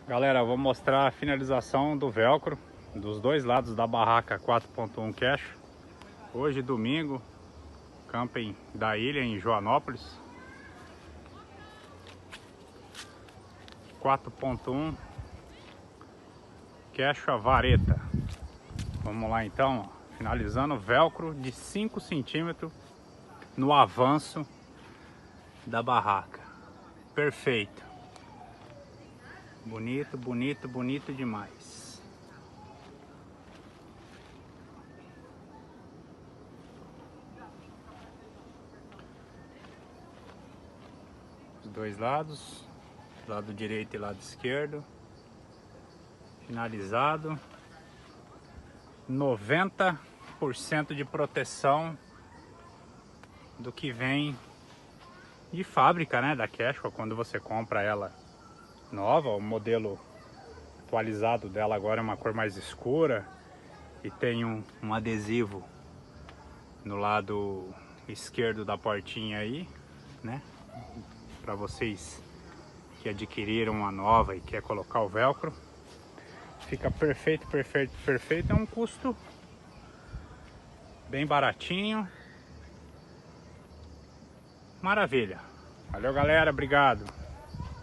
Galera, eu vou mostrar a finalização do velcro dos dois lados da barraca 4.1 Cash. Hoje, domingo, camping da ilha em Joanópolis. 4.1 Cash vareta. Vamos lá então, ó. Finalizando o velcro de 5 centímetros no avanço da barraca. Perfeito. Bonito, bonito, bonito demais. Os dois lados, lado direito e lado esquerdo. Finalizado. 90% de proteção do que vem de fábrica, né, da Cashua, quando você compra ela nova. O modelo atualizado dela agora é uma cor mais escura e tem um adesivo no lado esquerdo da portinha aí, né, para vocês que adquiriram uma nova e quer colocar o velcro. Fica perfeito, perfeito, perfeito. É um custo bem baratinho. Maravilha. Valeu, galera, obrigado.